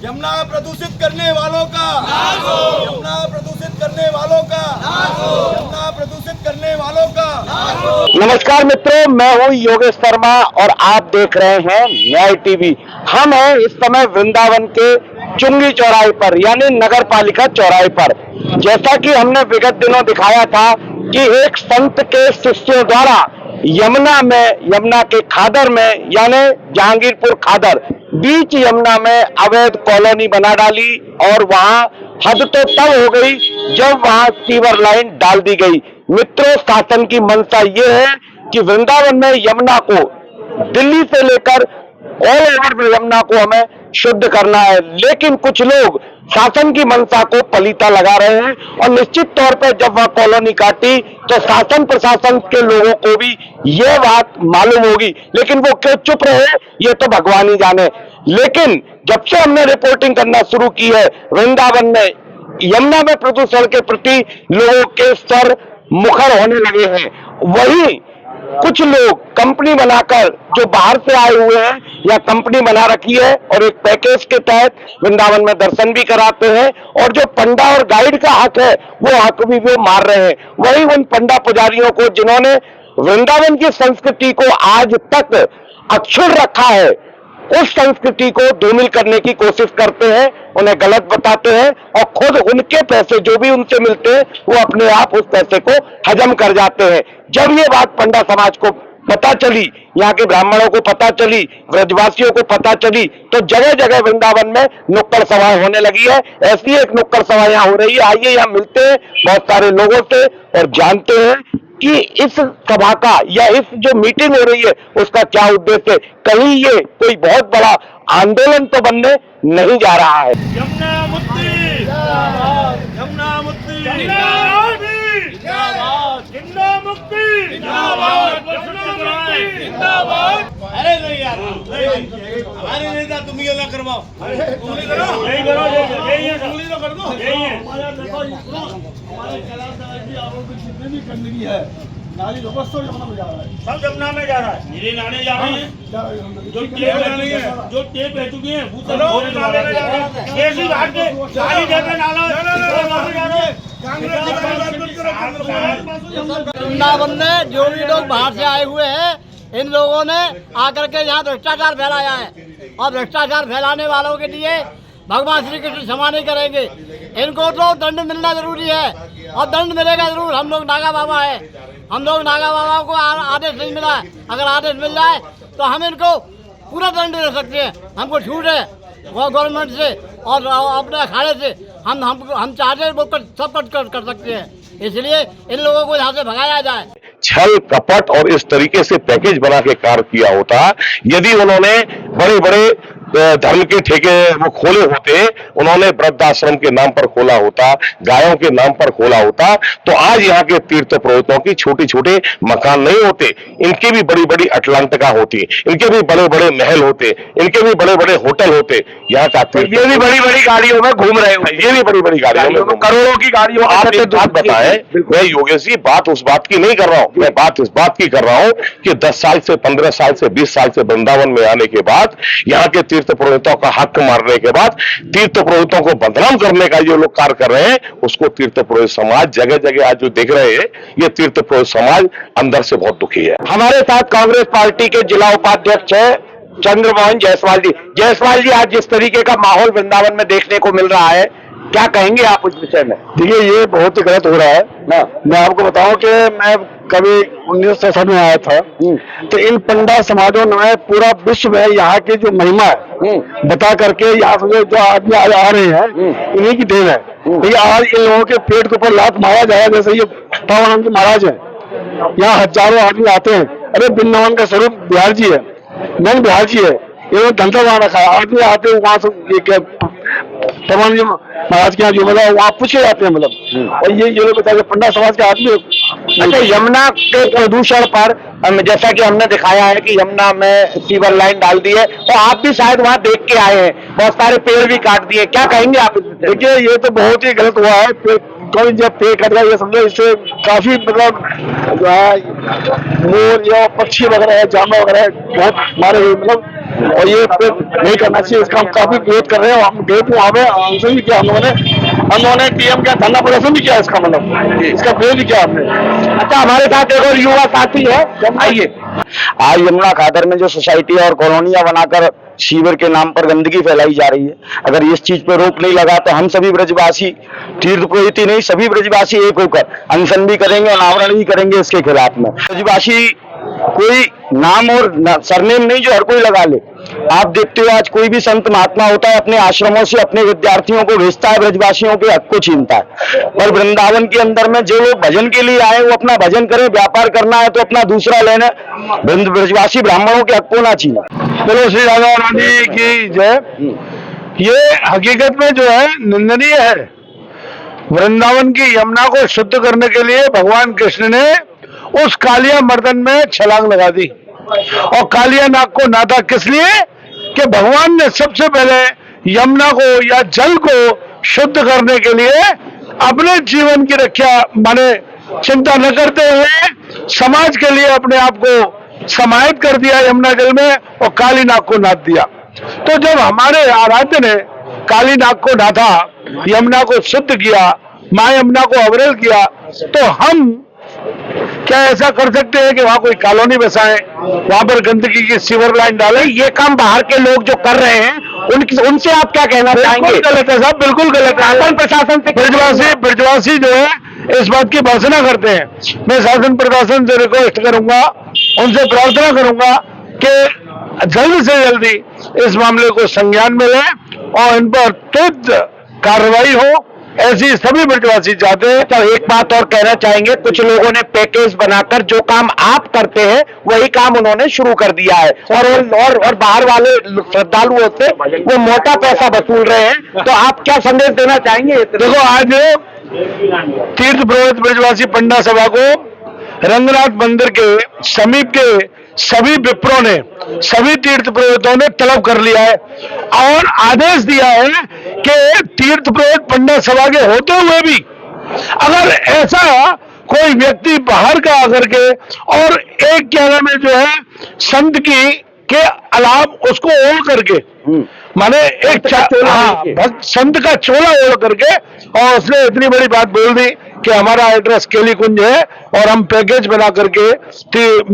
यमुना प्रदूषित करने वालों का नाश हो, यमुना प्रदूषित करने वालों का नाश हो, यमुना प्रदूषित करने वालों का नाश हो। नमस्कार मित्रों, मैं हूं योगेश शर्मा और आप देख रहे हैं न्याय टीवी। हम हैं इस समय वृंदावन के चुंगी चौराहे पर, यानी नगर पालिका चौराहे पर। जैसा कि हमने विगत दिनों दिखाया था कि एक संत के शिष्यों द्वारा यमुना के खादर में, यानी जहांगीरपुर खादर बीच यमुना में अवैध कॉलोनी बना डाली और वहां हद तो तब हो गई जब वहां सीवर लाइन डाल दी गई। मित्रों, शासन की मंशा ये है कि वृंदावन में यमुना को, दिल्ली से लेकर ऑल ओवर यमुना को हमें शुद्ध करना है, लेकिन कुछ लोग शासन की मंशा को पलीता लगा रहे हैं और निश्चित तौर पर जब वह कॉलोनी काटी तो शासन प्रशासन के लोगों को भी यह बात मालूम होगी, लेकिन वो क्यों चुप रहे ये तो भगवान ही जाने। लेकिन जब से हमने रिपोर्टिंग करना शुरू की है, वृंदावन में यमुना में प्रदूषण के प्रति लोगों के स्तर मुखर होने लगे हैं। वही कुछ लोग कंपनी बनाकर जो बाहर से आए हुए हैं या कंपनी बना रखी है और एक पैकेज के तहत वृंदावन में दर्शन भी कराते हैं, और जो पंडा और गाइड का हक है वो हक भी वो मार रहे हैं। वही उन पंडा पुजारियों को जिन्होंने वृंदावन की संस्कृति को आज तक अक्षुण्ण रखा है, उस संस्कृति को धूमिल करने की कोशिश करते हैं, उन्हें गलत बताते हैं और खुद उनके पैसे जो भी उनसे मिलते हैं वो अपने आप उस पैसे को हजम कर जाते हैं। जब ये बात पंडा समाज को पता चली, यहाँ के ब्राह्मणों को पता चली, ब्रजवासियों को पता चली, तो जगह जगह वृंदावन में नुक्कड़ सभाएं होने लगी है। ऐसी एक नुक्कड़ सभा यहाँ हो रही है। आइए यहाँ मिलते हैं बहुत सारे लोगों से और जानते हैं कि इस सभा का या इस जो मीटिंग हो रही है उसका क्या उद्देश्य है। कहीं ये कोई बहुत बड़ा आंदोलन तो बनने नहीं जा रहा है। यमुना मुक्ति जिंदाबाद, यमुना मुक्ति जिंदाबाद, यमुना मुक्ति जिंदाबाद, जिंदाबाद। अरे नहीं यार, हमारे नेता तुम ये ना करवाओ, उंगली करो, यही करो, यही है, उंगली तो कर दो, यही है। हमारे कलाकार की आरोप में जितने भी गंदगी है, नाली बस तो यमुना में जा रहा है, सब यमुना में जा रहा है। नीले नाले जा रहे हैं, जो टेप रह चुकी है वो सब नाले में जा रहे हैं। केसी घाट के खाली जगह नाला वृंदावन में जो भी लोग बाहर से आए हुए हैं, इन लोगों ने आकर के यहाँ भ्रष्टाचार फैलाया है और भ्रष्टाचार फैलाने वालों के लिए भगवान श्री कृष्ण क्षमा नहीं करेंगे। इनको तो दंड मिलना जरूरी है और दंड मिलेगा जरूर। हम लोग नागा बाबा है, हम लोग नागा बाबा को आदेश नहीं मिला है। अगर आदेश मिल जाए तो हम इनको पूरा दंड दे सकते हैं। हमको छूट है गवर्नमेंट से और अपने अखाड़े से, हम चाहते हैं वो सब कर सकते हैं। इसलिए इन लोगों को यहाँ से भगाया जाए। छल कपट और इस तरीके से पैकेज बना के कार्य किया होता, यदि उन्होंने बड़े बड़े धर्म के ठेके वो खोले होते, उन्होंने वृद्धाश्रम के नाम पर खोला होता, गायों के नाम पर खोला होता, तो आज यहाँ के तीर्थ पुरोहितों की छोटे छोटे मकान नहीं होते, इनकी भी बड़ी बड़ी अटलांटिका होती, इनके भी बड़े बड़े महल होते, इनके भी बड़े बड़े होटल होते। यहाँ का ये भी बड़ी बड़ी गाड़ियों में घूम रहे हो, ये भी बड़ी बड़ी गाड़ियों में, करोड़ों की गाड़ियों। आप एक बात बताएं, मैं योगेश जी बात उस बात की नहीं कर रहा हूँ, मैं बात इस बात की कर रहा हूँ कि 10 साल से 15 साल से 20 साल से वृंदावन में आने के बाद, यहाँ के तीर्थ पुरोहितों का हक मारने के बाद, तीर्थ पुरोहितों को बदनाम करने का जो लोग कार्य कर रहे हैं, उसको तीर्थ पुरोहित समाज जगह जगह आज जो देख रहे हैं, ये तीर्थ पुरोहित समाज अंदर से बहुत दुखी है। हमारे साथ कांग्रेस पार्टी के जिला उपाध्यक्ष है चंद्रमोहन जायसवाल जी। जायसवाल जी, आज जिस तरीके का माहौल वृंदावन में देखने को मिल रहा है, क्या कहेंगे आप उस विषय में? देखिए, ये बहुत ही गलत हो रहा है ना। मैं आपको बताऊं कि मैं कभी 1967 में आया था, तो इन पंडा समाजों ने पूरा विश्व में यहाँ की जो महिमा है बता करके यहाँ से जो आदमी आ रहे हैं, इन्हीं की देन है। देखिए, आज इन लोगों के पेट के ऊपर लात मारा जाए, जैसे ये पावन जी महाराज है, यहाँ हजारों आदमी आते हैं। अरे वृंदावन का स्वरूप बिहार जी है, मैंने बिहार जी है, इन्होंने धंधा वहां रखा है। आदमी आते हैं वहां से पवन जी महाराज के यहाँ जो मतलब वहाँ पूछे जाते हैं, मतलब। और ये लोग बताए पंडा समाज के आदमी। अच्छा, यमुना के प्रदूषण पर जैसा कि हमने दिखाया है कि यमुना में सीवर लाइन डाल दी है, तो आप भी शायद वहां देख के आए हैं, बहुत सारे पेड़ भी काट दिए, क्या कहेंगे आप? देखिए, ये तो बहुत ही गलत हुआ है। कोई जब पे कर रहा है, ये समझो इससे काफी मतलब जो है मोर या पक्षी वगैरह है, जानवर वगैरह है, बहुत मारे हुए मतलब, और ये पे नहीं करना चाहिए। इसका हम काफी विरोध कर रहे हैं। हम गए थे वहाँ पे, आंसर भी किया हम लोगों ने डीएम का धरना प्रदर्शन भी किया, इसका मतलब इसका विरोध भी किया हमने। अच्छा, हमारे साथ एक और युवा साथी है, आइए। आज यमुना खादर में जो सोसाइटी और कॉलोनियां बनाकर सीवर के नाम पर गंदगी फैलाई जा रही है, अगर इस चीज पर रोक नहीं लगा तो हम सभी ब्रजवासी, तीर्थ पुरोहित ही नहीं सभी ब्रजवासी एक होकर अनशन भी करेंगे और अनावरण भी करेंगे इसके खिलाफ में। ब्रजवासी कोई नाम और सरनेम नहीं जो हर कोई लगा ले। आप देखते हो आज कोई भी संत महात्मा होता है अपने आश्रमों से अपने विद्यार्थियों को भेजता है, ब्रजवासियों के हक को छीनता है। और वृंदावन के अंदर में जो लोग भजन के लिए आए वो अपना भजन करें, व्यापार करना है तो अपना दूसरा लेना, ब्रजवासी ब्राह्मणों के हक को ना छीना। बोलो श्री राधा रानी की जय। ये हकीकत में जो है निंदनीय है। वृंदावन की यमुना को शुद्ध करने के लिए भगवान कृष्ण ने उस कालिया मर्दन में छलांग लगा दी, और कालिया नाग को नाथा किस लिए कि भगवान ने सबसे पहले यमुना को या जल को शुद्ध करने के लिए अपने जीवन की रक्षा माने चिंता न करते हुए समाज के लिए अपने आप को समाहित कर दिया यमुना जल में, और काली नाग को नाथ दिया। तो जब हमारे आराध्य ने काली नाग को नाथा, यमुना को शुद्ध किया, मां यमुना को अवरेल किया, तो हम क्या ऐसा कर सकते हैं कि वहां कोई कॉलोनी बसाएं, वहां पर गंदगी की सीवर लाइन डालें? ये काम बाहर के लोग जो कर रहे हैं उनसे आप क्या कहना चाहेंगे? बिल्कुल गलत है साहब, बिल्कुल गलत है। शासन प्रशासन से ब्रजवासी जो है इस बात की भर्त्सना करते हैं। मैं शासन प्रशासन से रिक्वेस्ट करूंगा, उनसे प्रार्थना करूंगा कि जल्द से जल्दी इस मामले को संज्ञान में लें और इन पर तुरंत कार्रवाई हो, ऐसी सभी ब्रजवासी चाहते हैं। तो एक बात और कहना चाहेंगे, कुछ लोगों ने पैकेज बनाकर जो काम आप करते हैं वही काम उन्होंने शुरू कर दिया है, और बाहर वाले श्रद्धालुओं से वो मोटा पैसा वसूल रहे हैं। तो आप क्या संदेश देना चाहेंगे? देखो, आज तीर्थ पुरोहित ब्रजवासी पंडा सभा को रंगनाथ मंदिर के समीप के सभी विप्रों ने, सभी तीर्थ पुरोहितों ने तलब कर लिया है और आदेश दिया है कि तीर्थ पुरोहित पंडा सभा के होते हुए भी अगर ऐसा कोई व्यक्ति बाहर का आकर के और एक क्या नाम है जो है संत की के अलावा उसको ओढ़ करके, माने एक संत का चोला ओढ़ करके, और उसने इतनी बड़ी बात बोल दी कि हमारा एड्रेस केली कुंज है और हम पैकेज बना करके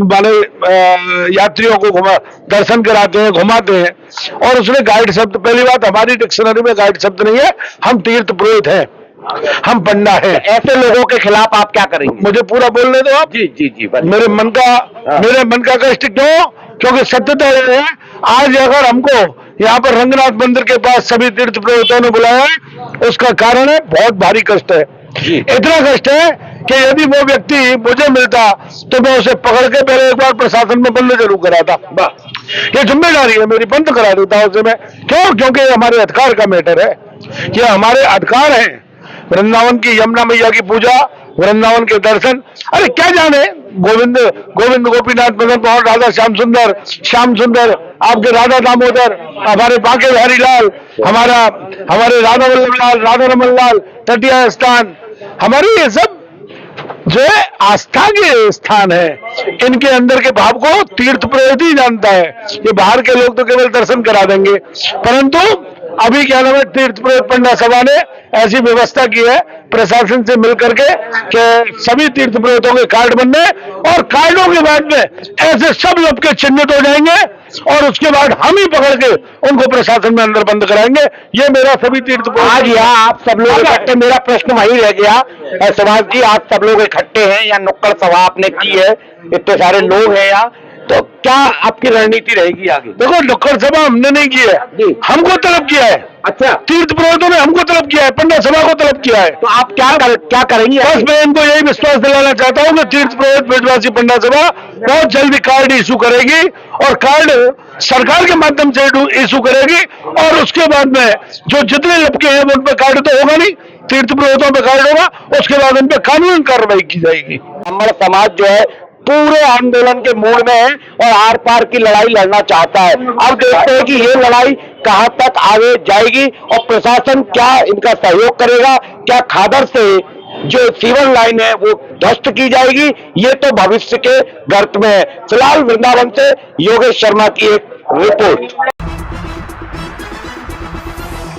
माने यात्रियों को दर्शन कराते हैं, घुमाते हैं। और उसने गाइड शब्द, पहली बात हमारी डिक्शनरी में गाइड शब्द नहीं है, हम तीर्थ पुरोहित हैं, हम पंडा हैं। ऐसे लोगों के खिलाफ आप क्या करेंगे? मुझे पूरा बोलने दो आप। जी जी जी, मेरे मन का कष्ट क्यों? क्योंकि सत्यता यह है, आज अगर हमको यहाँ पर रंगनाथ मंदिर के पास सभी तीर्थ पुरोहितों ने बुलाया है, उसका कारण है बहुत भारी कष्ट है। इतना कष्ट है कि यदि वो व्यक्ति मुझे मिलता तो मैं उसे पकड़ के पहले एक बार प्रशासन में बंद जरूर कराता। ये जिम्मेदारी है मेरी, बंद करा देता उसे मैं। क्यों? क्योंकि ये हमारे अधिकार का मैटर है, ये हमारे अधिकार है। वृंदावन की यमुना मैया की पूजा, वृंदावन के दर्शन, अरे क्या जाने गोविंद गोपीनाथ मदन मोहन, राधा श्याम सुंदर, आपके राधा दामोदर, हमारे बांके बिहारी लाल, हमारे राधा वल्लभ लाल, राधा रमन लाल, तटिया स्थान, हमारे ये सब जो है आस्था के स्थान है। इनके अंदर के भाव को तीर्थ पुरोहित ही जानता है। ये बाहर के लोग तो केवल दर्शन करा देंगे, परंतु अभी क्या नाम है, तीर्थ पुरोहित पंडा सभा ने ऐसी व्यवस्था की है प्रशासन से मिलकर के कि सभी तीर्थ पुरोहितों के कार्ड बनने, और कार्डों के बाद में ऐसे सब लोग के चिन्हित हो जाएंगे और उसके बाद हम ही पकड़ के उनको प्रशासन में अंदर बंद कराएंगे। ये मेरा सभी तीर्थ आज यहाँ आप सब लोग इकट्ठे, मेरा प्रश्न वही रह गया सुभाष जी, आप सब लोग इकट्ठे हैं या नुक्कड़ सभा आपने की है, इतने सारे लोग हैं यहाँ, तो क्या आपकी रणनीति रहेगी आगे? देखो, नुक्कड़ सभा हमने नहीं की है, हमको तलब किया है। अच्छा, तीर्थ पुरोहितों ने हमको तलब किया है, पंडा सभा को तलब किया है। तो आप क्या करेंगे? बस मैं इनको यही विश्वास दिलाना चाहता हूँ कि तीर्थ पुरोहित ब्रजवासी पंडा सभा बहुत जल्दी कार्ड इशू करेगी, और कार्ड सरकार के माध्यम से इशू करेगी, और उसके बाद में जो जितने लपके हैं उन पर कार्ड तो होगा नहीं, तीर्थ पुरोहितों पर कार्ड होगा, उसके बाद उन पर कानूनी कार्रवाई की जाएगी। हमारा समाज जो है पूरे आंदोलन के मूड में है और आर पार की लड़ाई लड़ना चाहता है। अब देखते हैं कि ये लड़ाई कहां तक आगे जाएगी और प्रशासन क्या इनका सहयोग करेगा, क्या खादर से जो सीवन लाइन है वो ध्वस्त की जाएगी। ये तो भविष्य के गर्त में है। फिलहाल वृंदावन से योगेश शर्मा की एक रिपोर्ट।